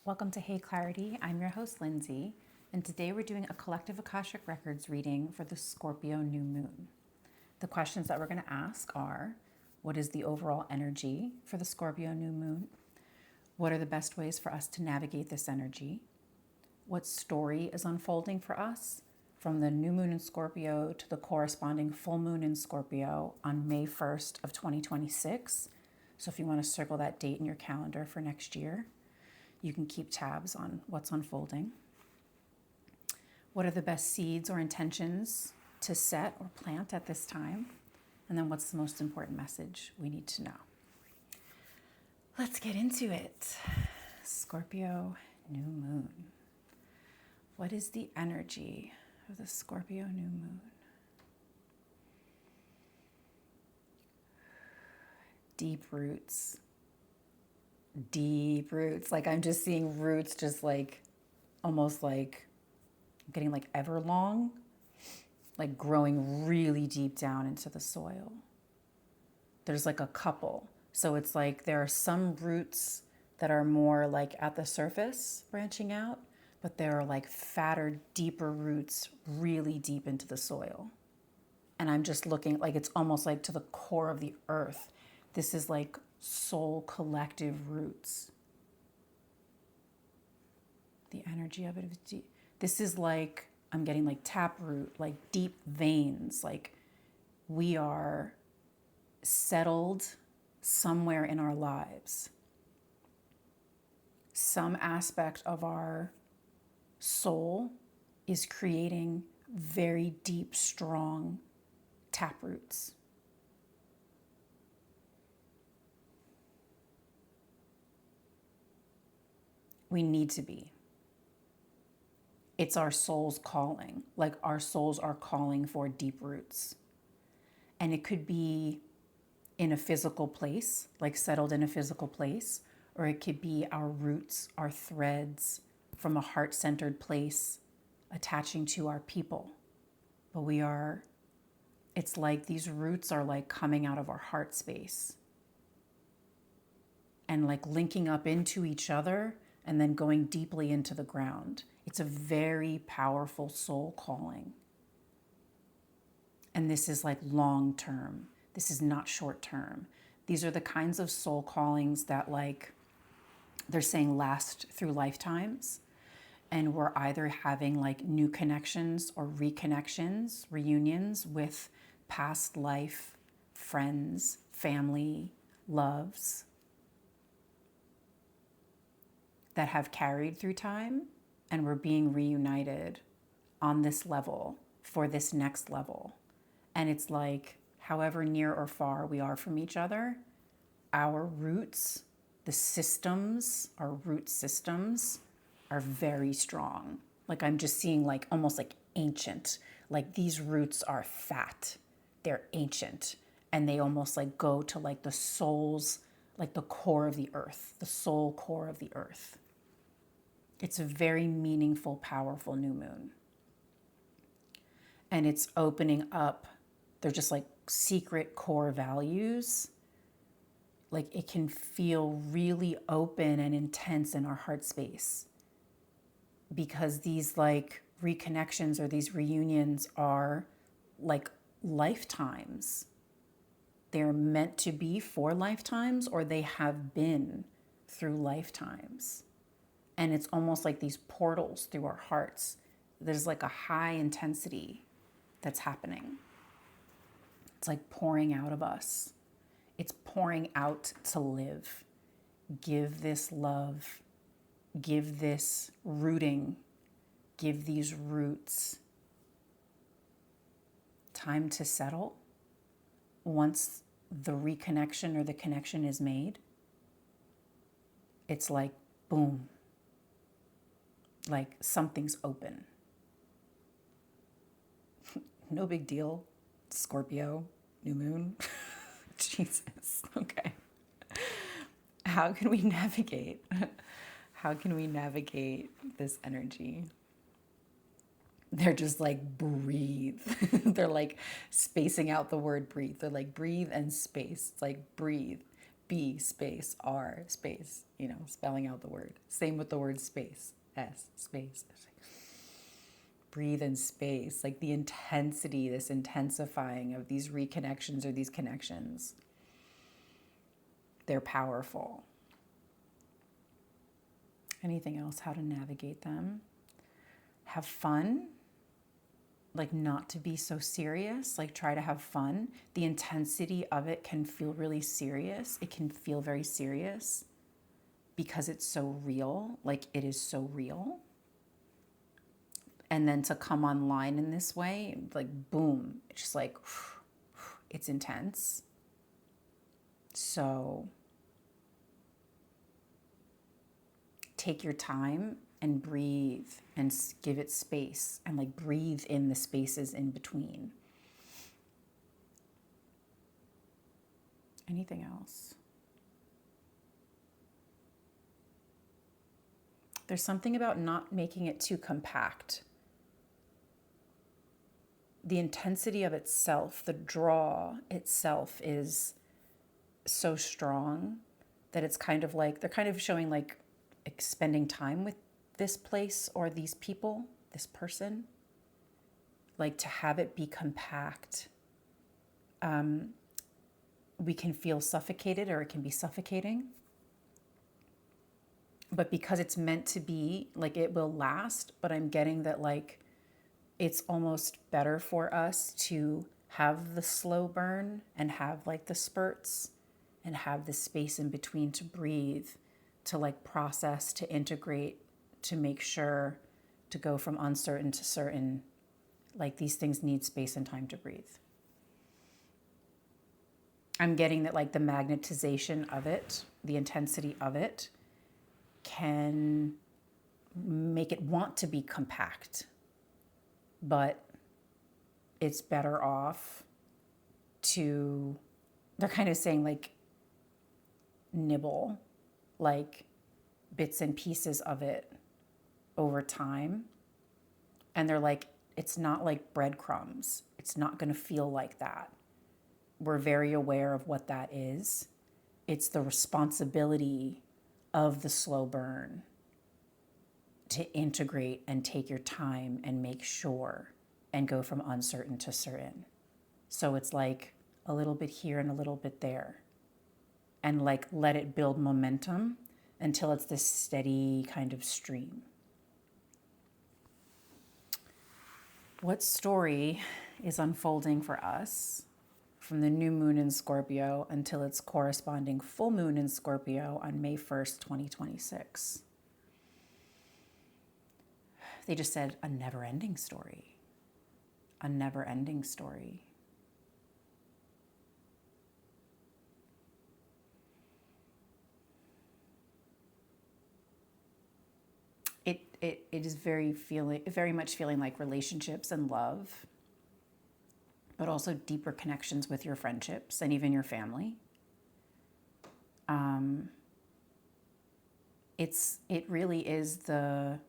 Welcome to Hey Clarity. I'm your host, Lindsay, and today we're doing a collective Akashic Records reading for the Scorpio New Moon. The questions that we're going to ask are, what is the overall energy for the Scorpio New Moon? What are the best ways for us to navigate this energy? What story is unfolding for us from the new moon in Scorpio to the corresponding full moon in Scorpio on May 1st of 2026? So if you want to circle that date in your calendar for next year, you can keep tabs on what's unfolding. What are the best seeds or intentions to set or plant at this time? And then what's the most important message we need to know? Let's get into it. Scorpio New Moon. What is the energy of the Scorpio New Moon? Deep roots. Deep roots. Like I'm just seeing roots just like almost like I'm getting like ever long, like growing really deep down into the soil. There's like a couple. So it's like there are some roots that are more like at the surface branching out, but there are like fatter, deeper roots really deep into the soil. And I'm just looking like it's almost like to the core of the earth. This is like soul collective roots. The energy of it is deep. This is like, I'm getting like taproot, like deep veins. Like we are settled somewhere in our lives. Some aspect of our soul is creating very deep, strong taproots. We need to be. It's our soul's calling. Like our souls are calling for deep roots. And it could be in a physical place, like settled in a physical place, or it could be our roots, our threads from a heart-centered place attaching to our people. But it's like these roots are like coming out of our heart space and like linking up into each other and then going deeply into the ground. It's a very powerful soul calling. And this is like long term. This is not short term. These are the kinds of soul callings that like they're saying last through lifetimes. And we're either having like new connections or reconnections, reunions with past life friends, family, loves that have carried through time, and we're being reunited on this level for this next level. And it's like, however near or far we are from each other, our roots, the systems, our root systems are very strong. Like I'm just seeing like almost like ancient, like these roots are fat, they're ancient, and they almost like go to like the soul's, like the core of the earth, the soul core of the earth. It's a very meaningful, powerful new moon. And it's opening up, they're just like secret core values. Like it can feel really open and intense in our heart space because these like reconnections or these reunions are like lifetimes. They're meant to be for lifetimes, or they have been through lifetimes. And it's almost like these portals through our hearts. There's like a high intensity that's happening. It's like pouring out of us. It's pouring out to live. Give this love. Give this rooting. Give these roots time to settle. Once the reconnection or the connection is made, it's like boom. Like something's open. No big deal. Scorpio, new moon. Jesus. Okay. How can we navigate? How can we navigate this energy? They're just like breathe. They're like spacing out the word breathe. They're like breathe and space. It's like breathe. B space R space, spelling out the word. Same with the word space, S space. Breathe in space, like the intensity, this intensifying of these reconnections or these connections. They're powerful. Anything else? How to navigate them? Have fun. Like not to be so serious, like try to have fun. The intensity of it can feel really serious. It can feel very serious because it's so real, like it is so real. And then to come online in this way, like boom, it's just like, it's intense. So take your time and breathe and give it space and like breathe in the spaces in between. Anything else? There's something about not making it too compact. The intensity of itself, the draw itself is so strong that it's kind of like, they're kind of showing like spending time with this place or these people, this person, like to have it be compact. We can feel suffocated or it can be suffocating. But because it's meant to be, like it will last, but I'm getting that like it's almost better for us to have the slow burn and have like the spurts and have the space in between to breathe, to like process, to integrate, to make sure to go from uncertain to certain. Like these things need space and time to breathe. I'm getting that like the magnetization of it, the intensity of it can make it want to be compact, but it's better off to, they're kind of saying like nibble, like bits and pieces of it over time. And they're like, it's not like breadcrumbs. It's not going to feel like that. We're very aware of what that is. It's the responsibility of the slow burn to integrate and take your time and make sure and go from uncertain to certain. So it's like a little bit here and a little bit there. And like let it build momentum until it's this steady kind of stream. What story is unfolding for us from the new moon in Scorpio until its corresponding full moon in Scorpio on May 1st, 2026? They just said a never-ending story. A never-ending story. It is very much feeling like relationships and love, but also deeper connections with your friendships and even your family. It really is the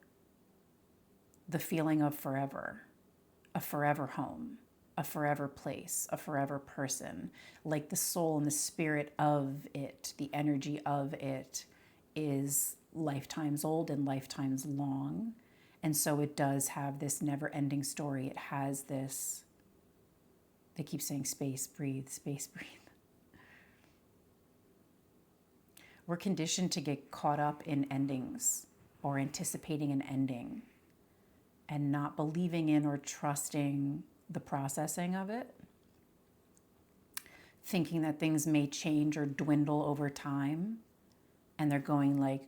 feeling of forever, a forever home, a forever place, a forever person. Like the soul and the spirit of it, the energy of it is lifetimes old and lifetimes long. And so it does have this never-ending story. It has this, they keep saying space, breathe, space, breathe. We're conditioned to get caught up in endings or anticipating an ending and not believing in or trusting the processing of it, thinking that things may change or dwindle over time. And they're going like,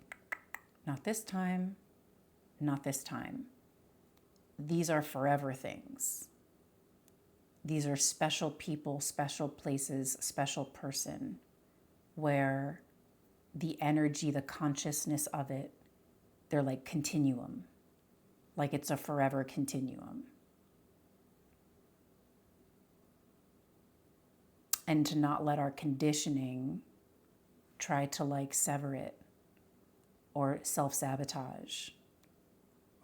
not this time, not this time. These are forever things. These are special people, special places, special person, where the energy, the consciousness of it, they're like continuum, like it's a forever continuum. And to not let our conditioning try to like sever it or self-sabotage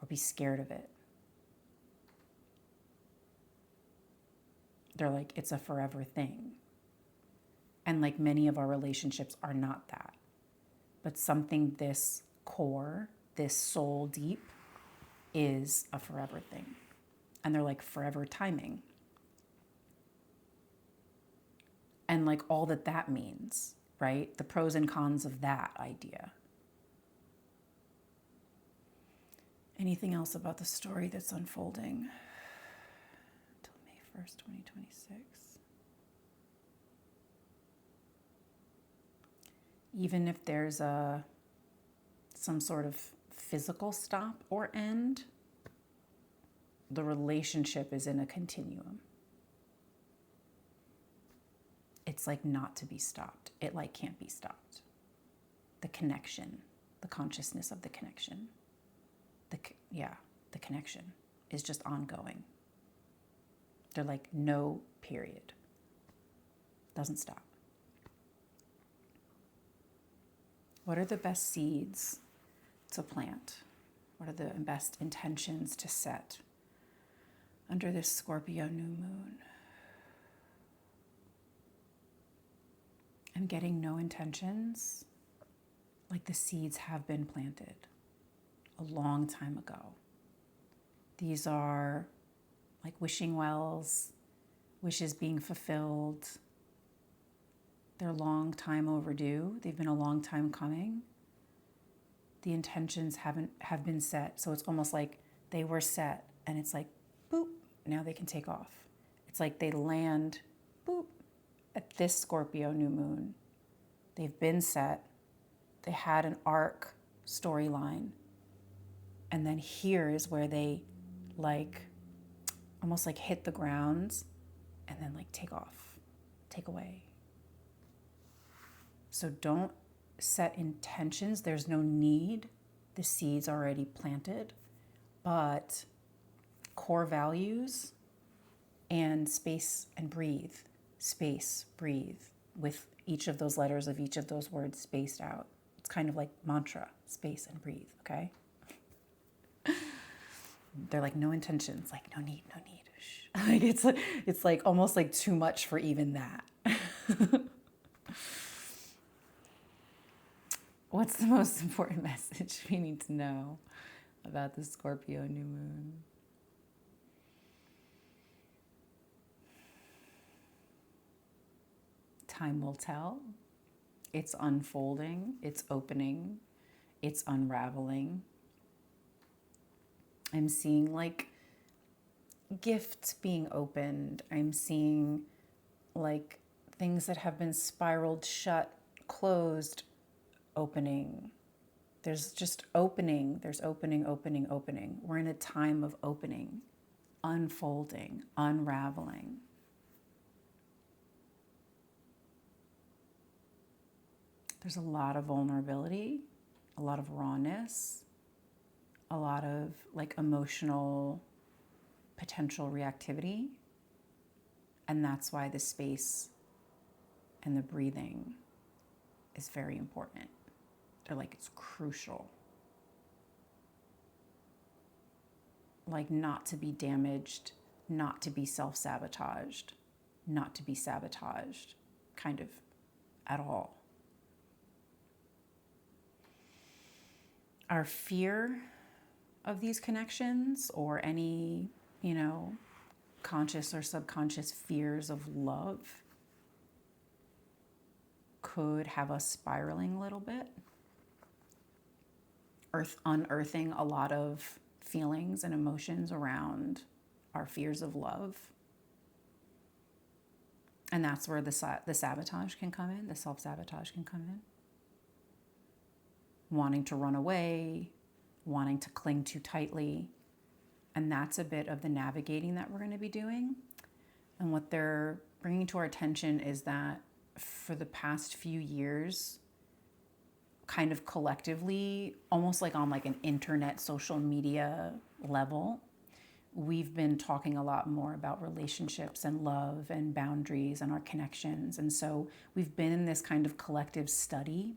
or be scared of it. They're like, it's a forever thing. And like many of our relationships are not that. But something this core, this soul deep, is a forever thing. And they're like forever timing. And like all that that means, right? The pros and cons of that idea. Anything else about the story that's unfolding until May 1st, 2026? Even if there's some sort of physical stop or end, the relationship is in a continuum. It's like not to be stopped. It like can't be stopped. The connection, the consciousness of the connection, the connection is just ongoing. They're like no period. Doesn't stop. What are the best seeds to plant? What are the best intentions to set under this Scorpio new moon? I'm getting no intentions, like the seeds have been planted a long time ago. These are like wishing wells, wishes being fulfilled. They're long time overdue. They've been a long time coming. The intentions have been set. So it's almost like they were set and it's like, boop, now they can take off. It's like they land, boop, at this Scorpio new moon. They've been set. They had an arc storyline. And then here is where they like, almost like hit the ground and then like take off, take away. So don't set intentions. There's no need. The seed's already planted. But core values and space and breathe. Space, breathe. With each of those letters of each of those words spaced out. It's kind of like mantra, space and breathe, okay? They're like no intentions, like no need, no need. Shh. Like it's like almost like too much for even that. What's the most important message we need to know about the Scorpio new moon? Time will tell. It's unfolding, it's opening, it's unraveling. I'm seeing like gifts being opened. I'm seeing like things that have been spiraled shut, closed, opening. There's just opening. There's opening, opening, opening. We're in a time of opening, unfolding, unraveling. There's a lot of vulnerability, a lot of rawness, a lot of like emotional potential reactivity. And that's why the space and the breathing is very important. They're like, it's crucial. Like not to be damaged, not to be self-sabotaged, not to be sabotaged, kind of at all. Our fear of these connections or any, conscious or subconscious fears of love could have us spiraling a little bit, unearthing a lot of feelings and emotions around our fears of love. And that's where the sabotage can come in, the self-sabotage can come in. Wanting to run away, wanting to cling too tightly. And that's a bit of the navigating that we're going to be doing. And what they're bringing to our attention is that for the past few years, kind of collectively, almost like on like an internet social media level, we've been talking a lot more about relationships and love and boundaries and our connections. And so we've been in this kind of collective study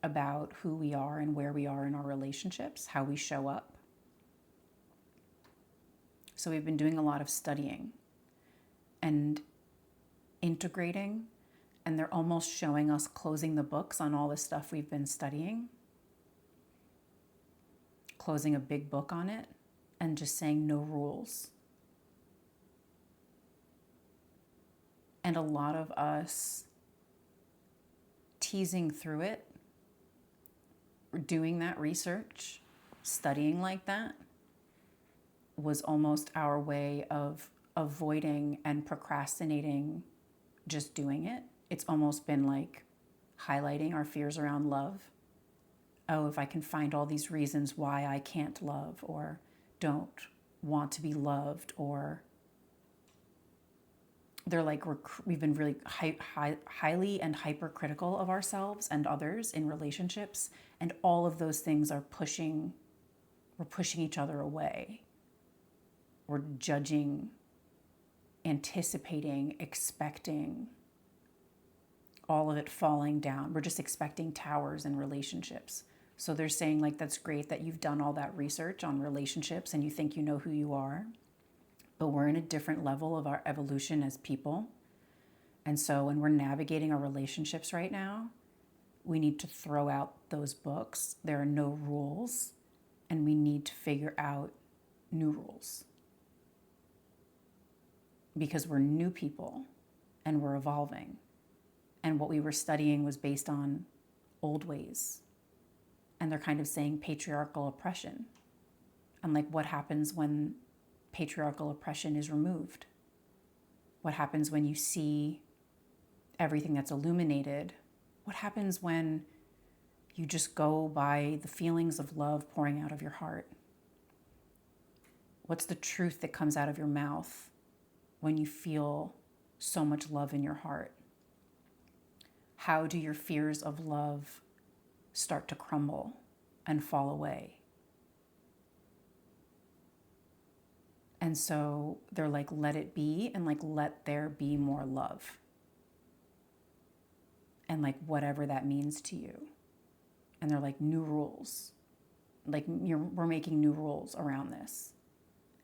about who we are and where we are in our relationships, how we show up. So we've been doing a lot of studying and integrating And they're almost showing us closing the books on all the stuff we've been studying, closing a big book on it, and just saying no rules. And a lot of us teasing through it, doing that research, studying like that, was almost our way of avoiding and procrastinating just doing it. It's almost been like highlighting our fears around love. Oh, if I can find all these reasons why I can't love or don't want to be loved, or they're like, we've been really highly and hypercritical of ourselves and others in relationships, and all of those things are we're pushing each other away. We're judging, anticipating, expecting, all of it falling down. We're just expecting towers in relationships. So they're saying, like, that's great that you've done all that research on relationships and you think you know who you are, but we're in a different level of our evolution as people. And so when we're navigating our relationships right now, we need to throw out those books. There are no rules, and we need to figure out new rules. Because we're new people and we're evolving. And what we were studying was based on old ways. And they're kind of saying patriarchal oppression. And like, what happens when patriarchal oppression is removed? What happens when you see everything that's illuminated? What happens when you just go by the feelings of love pouring out of your heart? What's the truth that comes out of your mouth when you feel so much love in your heart? How do your fears of love start to crumble and fall away? And so they're like, let it be, and like, let there be more love. And like, whatever that means to you. And they're like, new rules. Like, we're making new rules around this.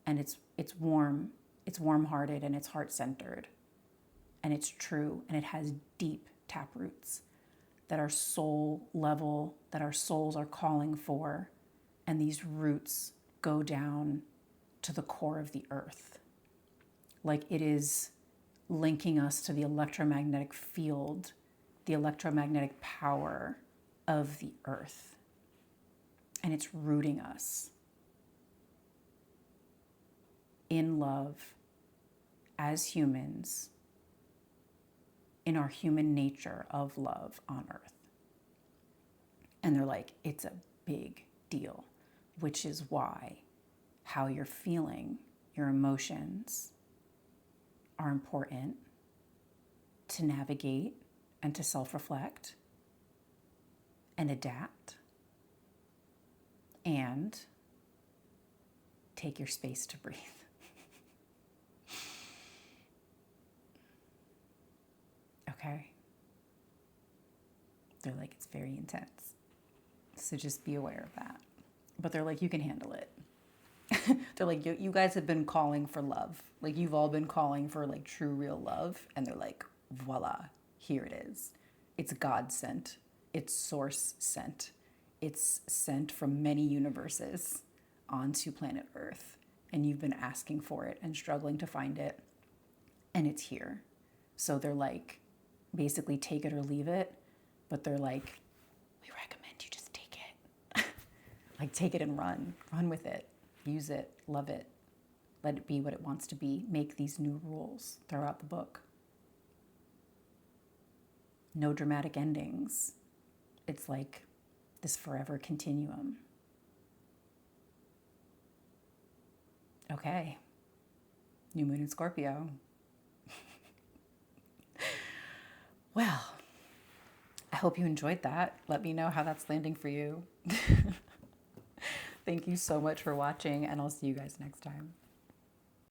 And it's warm, it's warm-hearted, and it's heart-centered. And it's true, and it has deep tap roots that are soul level, that our souls are calling for. And these roots go down to the core of the earth. Like, it is linking us to the electromagnetic field, the electromagnetic power of the earth. And it's rooting us in love as humans, in our human nature of love on earth. And they're like, it's a big deal, which is why how you're feeling, your emotions, are important to navigate and to self-reflect and adapt and take your space to breathe. Okay? They're like, it's very intense. So just be aware of that. But they're like, you can handle it. They're like, you guys have been calling for love. Like, you've all been calling for like true, real love. And they're like, voila, here it is. It's God sent. It's source sent. It's sent from many universes onto planet Earth. And you've been asking for it and struggling to find it. And it's here. So they're like, basically take it or leave it. But they're like, we recommend you just take it. Like, take it and run. Run with it. Use it. Love it. Let it be what it wants to be. Make these new rules throughout the book. No dramatic endings. It's like this forever continuum. Okay. New Moon in Scorpio. Well, I hope you enjoyed that. Let me know how that's landing for you. Thank you so much for watching, and I'll see you guys next time.